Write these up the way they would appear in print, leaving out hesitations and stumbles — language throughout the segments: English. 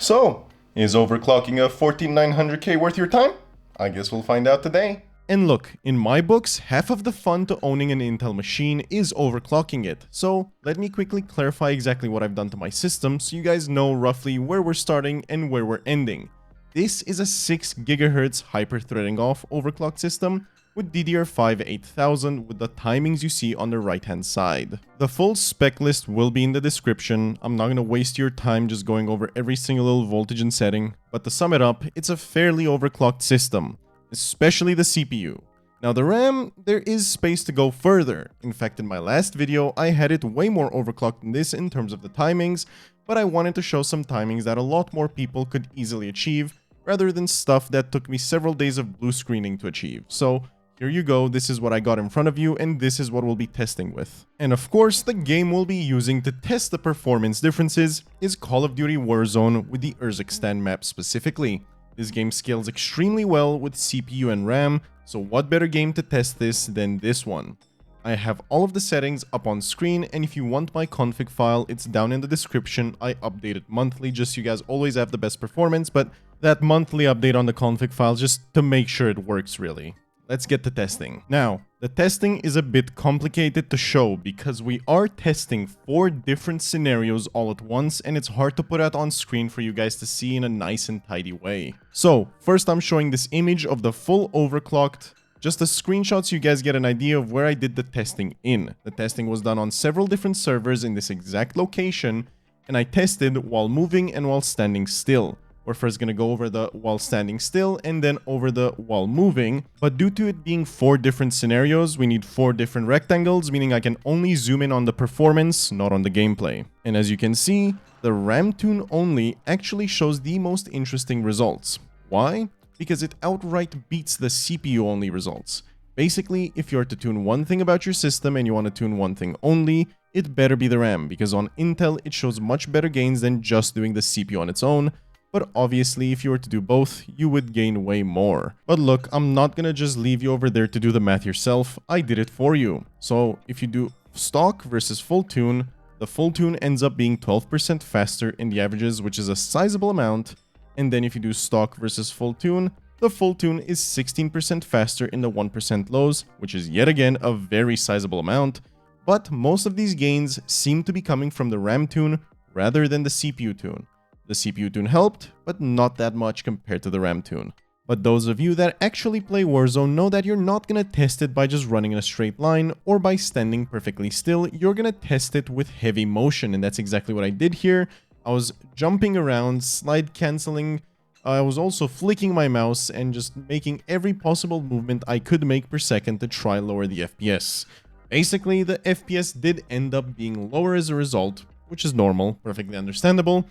So, is overclocking a 14900K worth your time? I guess we'll find out today. And look, in my books, half of the fun to owning an Intel machine is overclocking it. So let me quickly clarify exactly what I've done to my system so you guys know roughly where we're starting and where we're ending. This is a 6 GHz hyper-threading off overclocked system with DDR5 8000 with the timings you see on the right hand side. The full spec list will be in the description. I'm not going to waste your time just going over every single little voltage and setting, but to sum it up, it's a fairly overclocked system, especially the CPU. Now the RAM, there is space to go further. In fact, in my last video, I had it way more overclocked than this in terms of the timings, but I wanted to show some timings that a lot more people could easily achieve, rather than stuff that took me several days of blue screening to achieve. So here you go, this is what I got in front of you, and this is what we'll be testing with. And of course, the game we'll be using to test the performance differences is Call of Duty Warzone with the Urzikstan map specifically. This game scales extremely well with CPU and RAM, so what better game to test this than this one? I have all of the settings up on screen, and if you want my config file, it's down in the description. I update it monthly just so you guys always have the best performance, but that monthly update on the config file just to make sure it works really. Let's get to testing. Now, the testing is a bit complicated to show because we are testing 4 different scenarios all at once, and it's hard to put out on screen for you guys to see in a nice and tidy way. So, first I'm showing this image of the full overclocked, just a screenshot so you guys get an idea of where I did the testing in. The testing was done on several different servers in this exact location, and I tested while moving and while standing still. We're first going to go over the while standing still and then over the while moving. But due to it being 4 different scenarios, we need 4 different rectangles, meaning I can only zoom in on the performance, not on the gameplay. And as you can see, the RAM tune only actually shows the most interesting results. Why? Because it outright beats the CPU only results. Basically, if you are to tune one thing about your system and you want to tune one thing only, it better be the RAM, because on Intel it shows much better gains than just doing the CPU on its own. But obviously, if you were to do both, you would gain way more. But look, I'm not gonna just leave you over there to do the math yourself, I did it for you. So if you do stock versus full tune, the full tune ends up being 12% faster in the averages, which is a sizable amount. And then if you do stock versus full tune, the full tune is 16% faster in the 1% lows, which is yet again a very sizable amount. But most of these gains seem to be coming from the RAM tune rather than the CPU tune. The CPU tune helped, but not that much compared to the RAM tune. But those of you that actually play Warzone know that you're not gonna test it by just running in a straight line or by standing perfectly still. You're gonna test it with heavy motion, and that's exactly what I did here. I was jumping around, slide canceling, I was also flicking my mouse and just making every possible movement I could make per second to try lower the FPS. Basically, the FPS did end up being lower as a result, which is normal, perfectly understandable.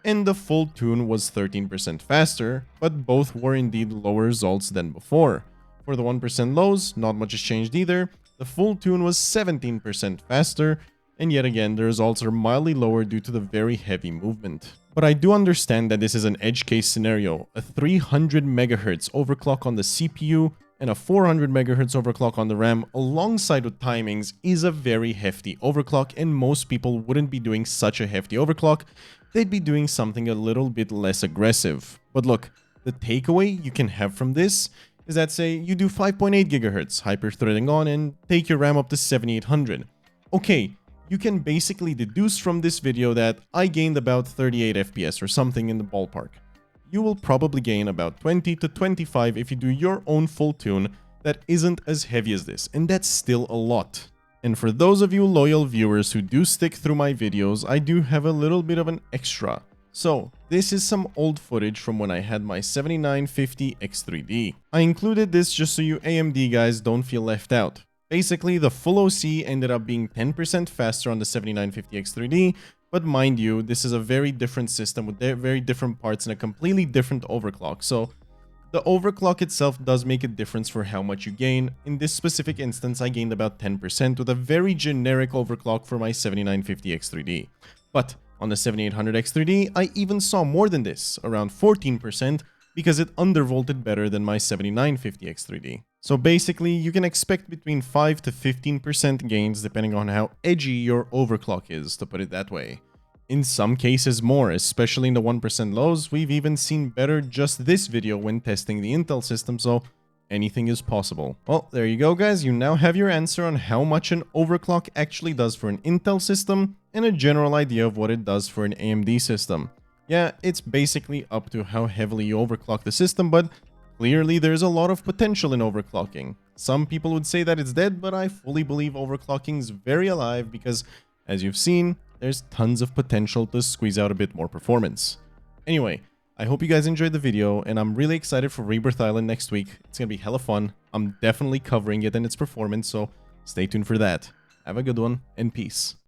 And the full tune was 13% faster, but both were indeed lower results than before. For the 1% lows, not much has changed either. The full tune was 17% faster, and yet again, the results are mildly lower due to the very heavy movement. But I do understand that this is an edge case scenario. A 300 MHz overclock on the CPU and a 400 MHz overclock on the RAM alongside with timings is a very hefty overclock, and most people wouldn't be doing such a hefty overclock. They'd be doing something a little bit less aggressive. But look, the takeaway you can have from this is that, say you do 5.8 GHz hyper-threading on and take your RAM up to 7800. Okay, you can basically deduce from this video that I gained about 38 FPS or something in the ballpark. You will probably gain about 20 to 25 if you do your own full tune that isn't as heavy as this, and that's still a lot. And for those of you loyal viewers who do stick through my videos, I do have a little bit of an extra. So, this is some old footage from when I had my 7950 X3D. I included this just so you AMD guys don't feel left out. Basically, the full OC ended up being 10% faster on the 7950 X3D, but mind you, this is a very different system with very different parts and a completely different overclock. So, the overclock itself does make a difference for how much you gain. In this specific instance, I gained about 10% with a very generic overclock for my 7950 X3D. But on the 7800 X3D, I even saw more than this, around 14%, because it undervolted better than my 7950 X3D. So basically, you can expect between 5 to 15% gains depending on how edgy your overclock is, to put it that way. In some cases more, especially in the 1% lows. We've even seen better just this video when testing the Intel system, so anything is possible. Well, there you go guys, you now have your answer on how much an overclock actually does for an Intel system and a general idea of what it does for an AMD system. Yeah, it's basically up to how heavily you overclock the system, but clearly there's a lot of potential in overclocking. Some people would say that it's dead, but I fully believe overclocking is very alive because, as you've seen, there's tons of potential to squeeze out a bit more performance. Anyway, I hope you guys enjoyed the video, and I'm really excited for Rebirth Island next week. It's gonna be hella fun. I'm definitely covering it and its performance, so stay tuned for that. Have a good one, and peace.